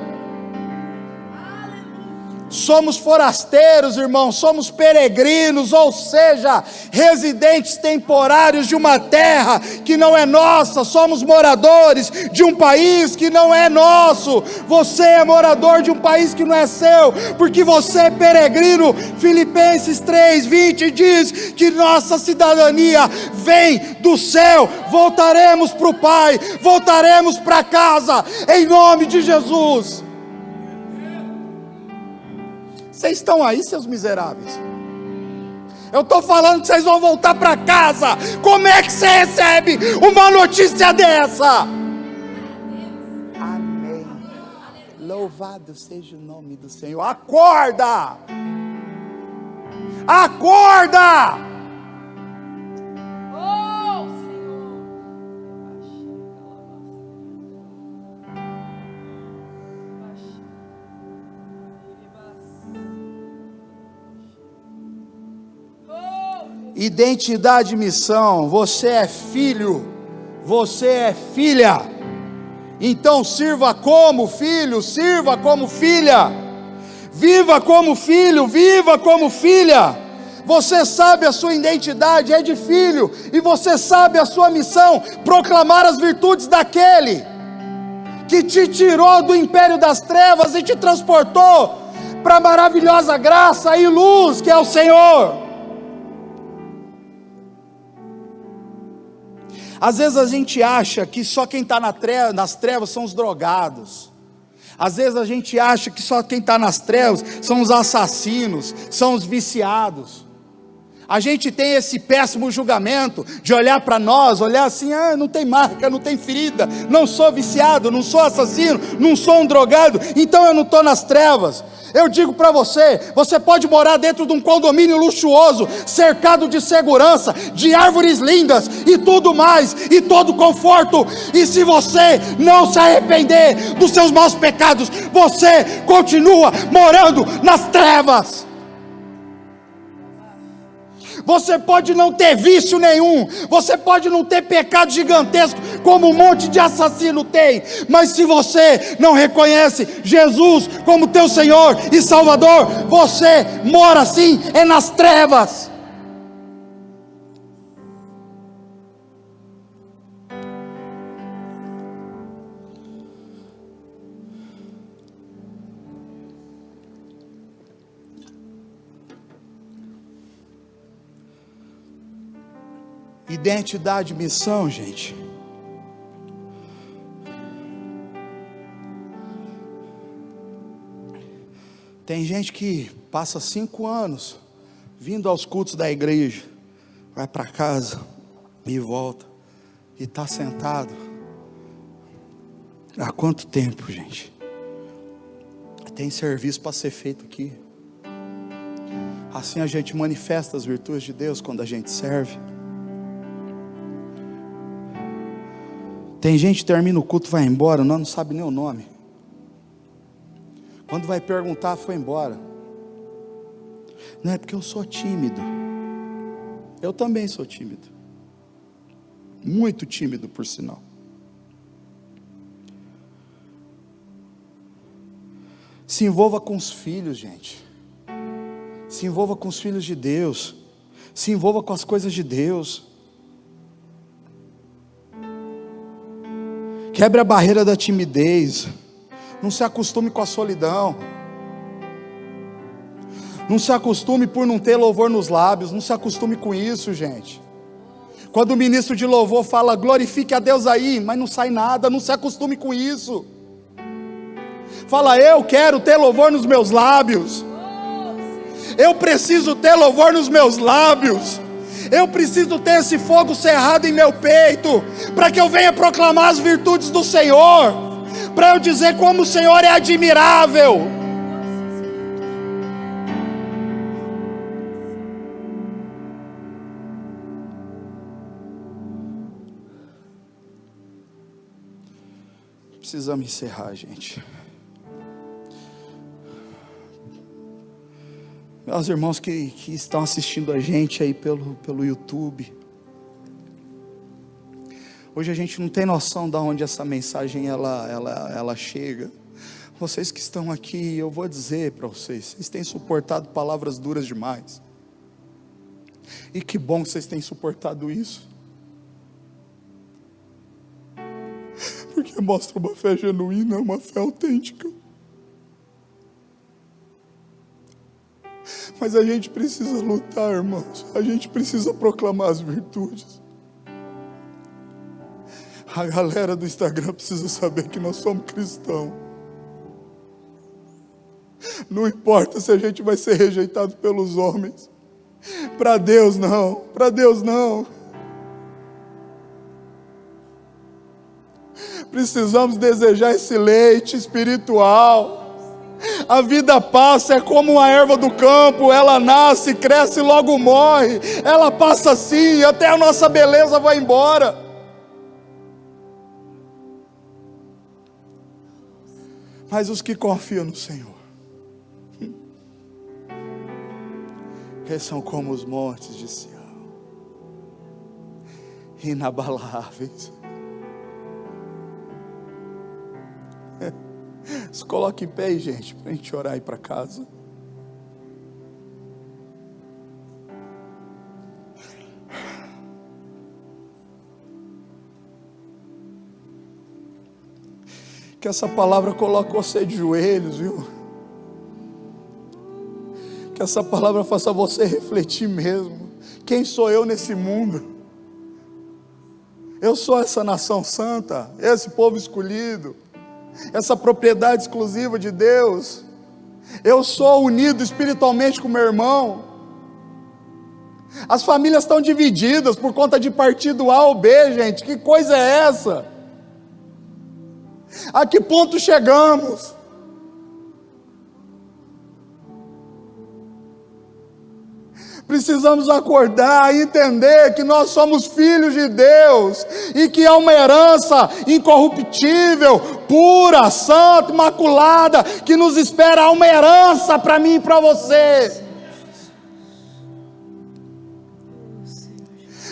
S1: Somos forasteiros, irmãos, somos peregrinos, ou seja, residentes temporários de uma terra que não é nossa. Somos moradores de um país que não é nosso. Você é morador de um país que não é seu, porque você é peregrino. Filipenses 3:20 diz que nossa cidadania vem do céu. Voltaremos para o Pai, voltaremos para casa, em nome de Jesus. Vocês estão aí, seus miseráveis? Eu estou falando que vocês vão voltar para casa. Como é que você recebe uma notícia dessa? Amém. Louvado seja o nome do Senhor. Acorda! Acorda! Identidade e missão. Você é filho, você é filha. Então sirva como filho, sirva como filha. Viva como filho, viva como filha. Você sabe a sua identidade é de filho, e você sabe a sua missão: proclamar as virtudes daquele que te tirou do império das trevas e te transportou para a maravilhosa graça e luz que é o Senhor. Às vezes a gente acha que só quem está nas trevas são os drogados. Às vezes a gente acha que só quem está nas trevas são os assassinos, são os viciados. A gente tem esse péssimo julgamento de olhar para nós, olhar assim: não tem marca, não tem ferida, não sou viciado, não sou assassino, não sou um drogado, então eu não estou nas trevas. Eu digo para você, você pode morar dentro de um condomínio luxuoso, cercado de segurança, de árvores lindas e tudo mais, e todo conforto, e se você não se arrepender dos seus maus pecados, você continua morando nas trevas. Você pode não ter vício nenhum, você pode não ter pecado gigantesco como um monte de assassino tem, mas se você não reconhece Jesus como teu Senhor e Salvador, você mora sim, é nas trevas. Identidade e missão, gente. Tem gente que passa 5 anos vindo aos cultos da igreja, vai para casa e volta, e está sentado. Há quanto tempo, gente? Tem serviço para ser feito aqui. Assim a gente manifesta as virtudes de Deus quando a gente serve. Tem gente que termina o culto e vai embora, nós não sabe nem o nome. Quando vai perguntar, foi embora. Não é porque eu sou tímido. Eu também sou tímido. Muito tímido, por sinal. Se envolva com os filhos, gente. Se envolva com os filhos de Deus. Se envolva com as coisas de Deus. Quebre a barreira da timidez. Não se acostume com a solidão. Não se acostume por não ter louvor nos lábios. Não se acostume com isso, gente. Quando o ministro de louvor fala, glorifique a Deus aí, mas não sai nada, não se acostume com isso. Fala, eu quero ter louvor nos meus lábios. Eu preciso ter louvor nos meus lábios. Eu preciso ter esse fogo cerrado em meu peito, para que eu venha proclamar as virtudes do Senhor, para eu dizer como o Senhor é admirável. Precisamos encerrar, gente. Meus irmãos que estão assistindo a gente aí pelo YouTube, hoje a gente não tem noção de onde essa mensagem ela chega. Vocês que estão aqui, eu vou dizer para vocês têm suportado palavras duras demais, e que bom que vocês têm suportado isso, porque mostra uma fé genuína, uma fé autêntica. Mas a gente precisa lutar, irmãos. A gente precisa proclamar as virtudes. A galera do Instagram precisa saber que nós somos cristãos. Não importa se a gente vai ser rejeitado pelos homens. Para Deus não. Para Deus não. Precisamos desejar esse leite espiritual. A vida passa, é como a erva do campo, ela nasce, cresce e logo morre. Ela passa assim, até a nossa beleza vai embora. Mas os que confiam no Senhor, eles são como os montes de Sião, inabaláveis. Se coloque em pé, gente, para a gente orar e ir para casa. Que essa palavra coloque você de joelhos, viu? Que essa palavra faça você refletir mesmo. Quem sou eu nesse mundo? Eu sou essa nação santa, esse povo escolhido, essa propriedade exclusiva de Deus. Eu sou unido espiritualmente com meu irmão. As famílias estão divididas por conta de partido A ou B, gente. Que coisa é essa? A que ponto chegamos? Precisamos acordar e entender que nós somos filhos de Deus, e que há uma herança incorruptível, pura, santa, imaculada, que nos espera. Há uma herança para mim e para você.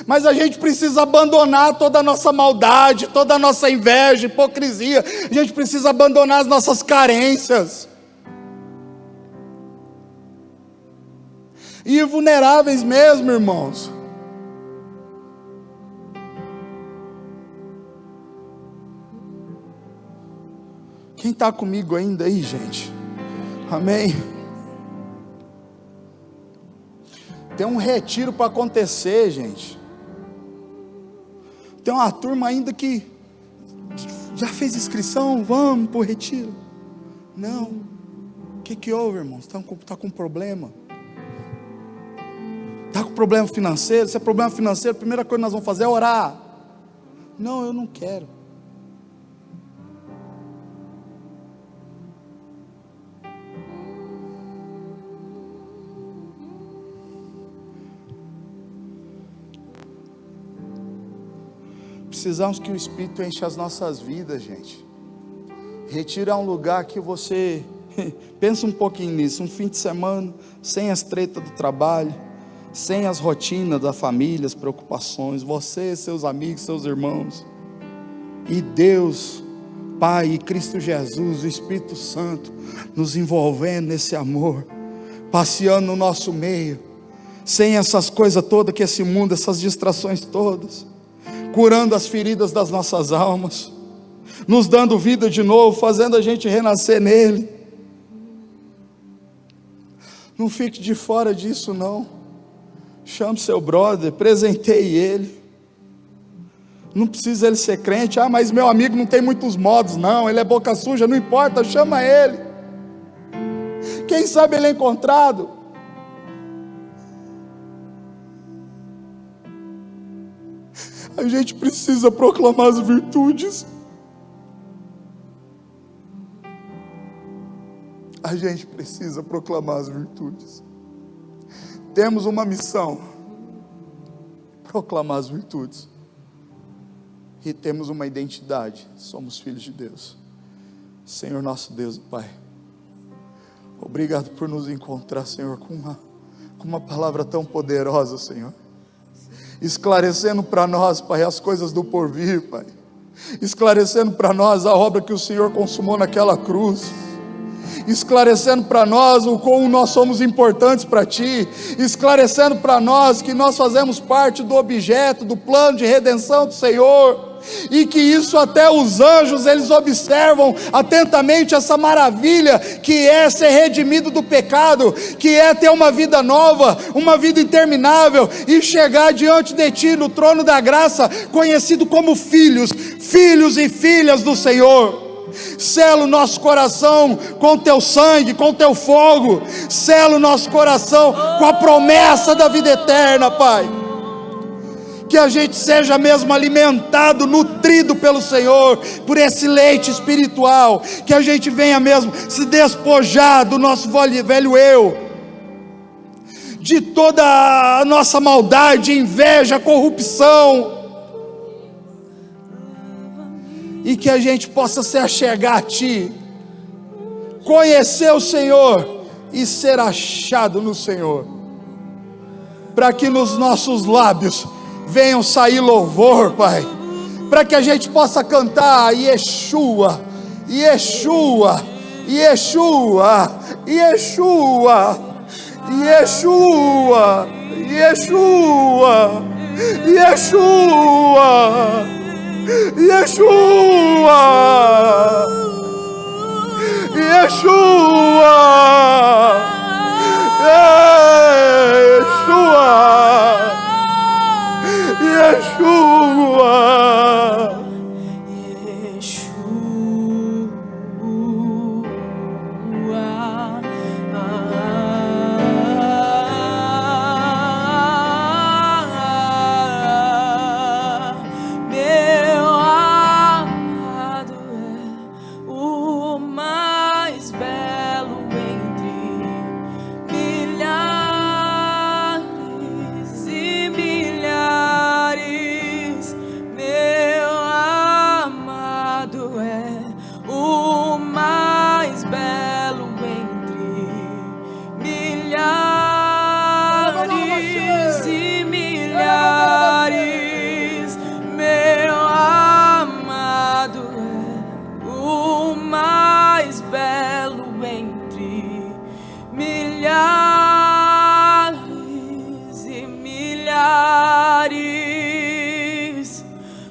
S1: Mas a gente precisa abandonar toda a nossa maldade, toda a nossa inveja, hipocrisia. A gente precisa abandonar as nossas carências. E vulneráveis mesmo, irmãos. Quem está comigo ainda aí, gente? Amém? Tem um retiro para acontecer, gente. Tem uma turma ainda que já fez inscrição, vamos para o retiro. Não. O que houve, irmãos? Está com problema? Está com problema financeiro? Se é problema financeiro, a primeira coisa que nós vamos fazer é orar. Não, eu não quero. Precisamos que o Espírito enche as nossas vidas, gente. Retira um lugar que você pensa um pouquinho nisso, um fim de semana sem as tretas do trabalho, sem as rotinas da família, as preocupações, você, seus amigos, seus irmãos, e Deus Pai e Cristo Jesus, o Espírito Santo, nos envolvendo nesse amor, passeando no nosso meio, sem essas coisas todas que esse mundo, essas distrações todas, curando as feridas das nossas almas, nos dando vida de novo, fazendo a gente renascer nele. Não fique de fora disso não. Chame seu brother, presenteie ele. Não precisa ele ser crente. Ah, mas meu amigo não tem muitos modos. Não, ele é boca suja, não importa, chama ele. Quem sabe ele é encontrado. A gente precisa proclamar as virtudes. A gente precisa proclamar as virtudes. Temos uma missão: proclamar as virtudes. E temos uma identidade: somos filhos de Deus. Senhor nosso Deus e Pai, obrigado por nos encontrar, Senhor, com uma palavra tão poderosa, Senhor, esclarecendo para nós, Pai, as coisas do porvir, Pai, esclarecendo para nós a obra que o Senhor consumou naquela cruz, esclarecendo para nós o como nós somos importantes para Ti, esclarecendo para nós que nós fazemos parte do objeto, do plano de redenção do Senhor, e que isso até os anjos, eles observam atentamente essa maravilha, que é ser redimido do pecado, que é ter uma vida nova, uma vida interminável, e chegar diante de Ti, no trono da graça, conhecido como filhos e filhas do Senhor. Sela o nosso coração com Teu sangue, com Teu fogo. Sela o nosso coração com a promessa da vida eterna, Pai. Que a gente seja mesmo alimentado, nutrido pelo Senhor, por esse leite espiritual. Que a gente venha mesmo se despojar do nosso velho eu, de toda a nossa maldade, inveja, corrupção, e que a gente possa se achegar a Ti, conhecer o Senhor e ser achado no Senhor, para que nos nossos lábios venham sair louvor, Pai, para que a gente possa cantar Yeshua, Yeshua, Yeshua, Yeshua, Yeshua, Yeshua, Yeshua, Yeshua, Yeshua, Yeshua,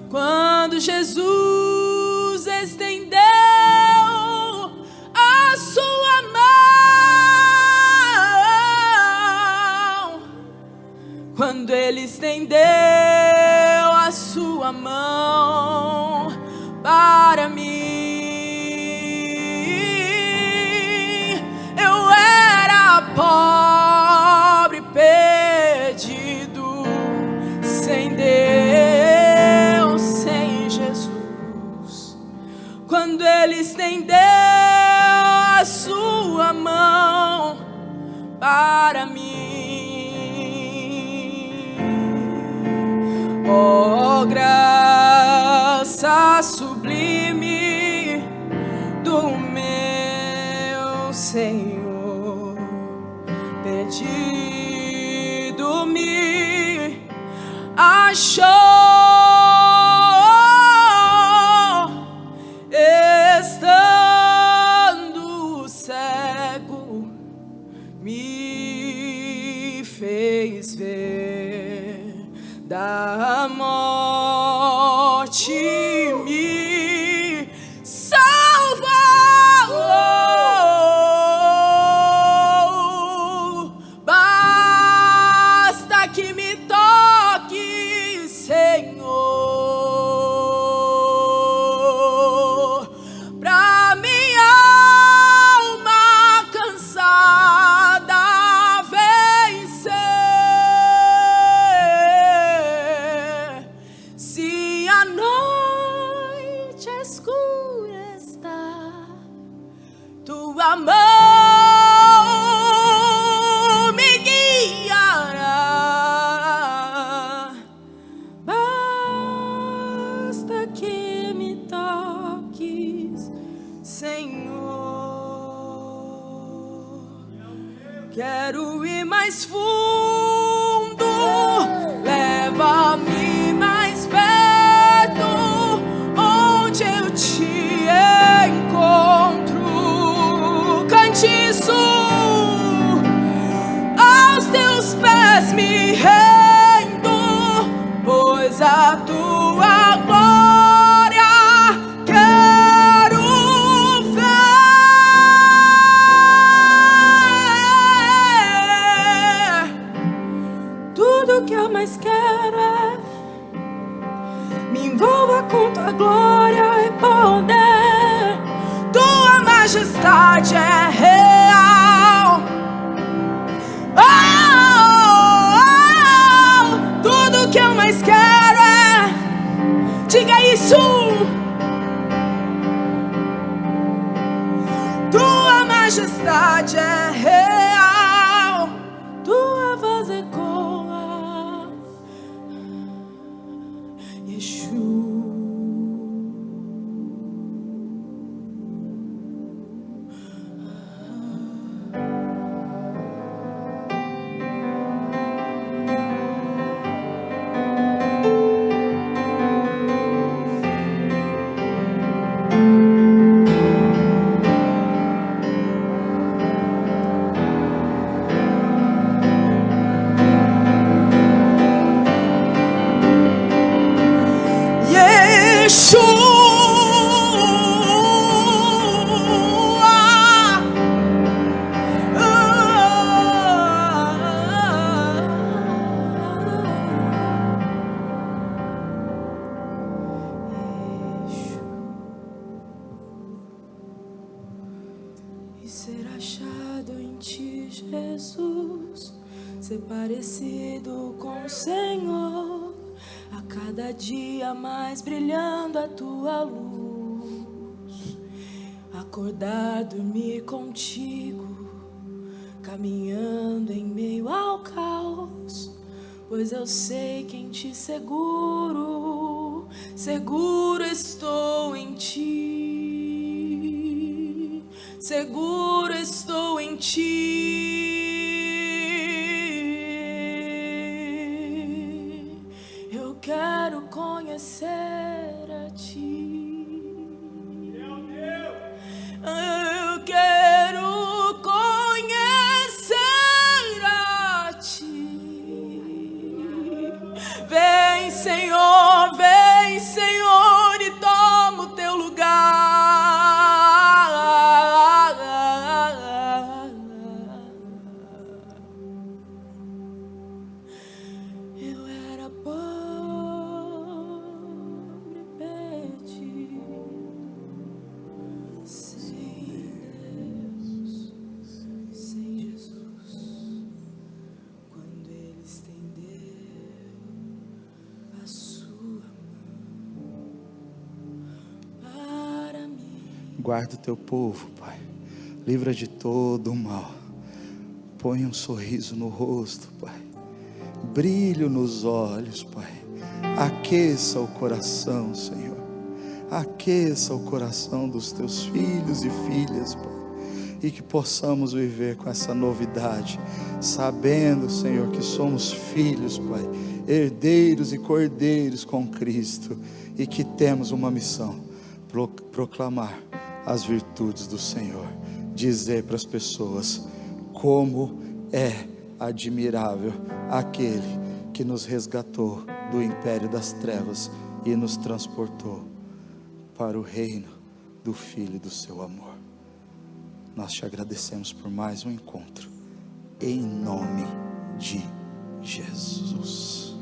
S2: Quando Jesus estendeu a sua mão, quando Ele estendeu a sua mão para mim, eu era pobre, perdido, sem Deus, sem Jesus. Quando Ele estendeu a sua mão para mim, oh, graça. quando me achou, estando cego, me fez ver da morte, me salvou. Basta que me toque, Senhor, pra minha alma cansada vencer. Se a noite escura está, tua mão me guiará. Basta que me toques, Senhor. Quero ir mais fundo, leva-me mais perto, onde eu te encontro. Cante isso, aos teus pés me rendo, pois a tua glória quero ver. Tudo que eu mais quero é me envolva com tua glória e poder. Tua majestade é real. Tudo que eu mais quero é, diga isso, tua majestade é real. Tua voz ecoa, Yeshua. E ser achado em ti, Jesus, ser parecido com o Senhor, a cada dia mais brilhando a tua luz. Acordar, dormir contigo, caminhando em meio ao caos, pois eu sei que em ti seguro, seguro estou em ti, seguro estou em ti. Eu quero conhecer a ti. Eu quero conhecer a ti. Vem, Senhor, e toma o teu lugar. Eu era pobre, perdido, sem Deus, sem Jesus. Quando Ele estendeu a sua mão para mim.
S1: Guarda o teu povo, Pai. Livra de todo o mal. Põe um sorriso no rosto, Pai. Brilho nos olhos, Pai. Aqueça o coração, Senhor. Aqueça o coração dos teus filhos e filhas, Pai. e que possamos viver com essa novidade, sabendo, Senhor, que somos filhos, Pai, herdeiros e cordeiros com Cristo, e que temos uma missão: proclamar as virtudes do Senhor, dizer para as pessoas como é admirável aquele que nos resgatou do império das trevas e nos transportou para o reino do Filho do seu amor. Nós te agradecemos por mais um encontro, em nome de Jesus.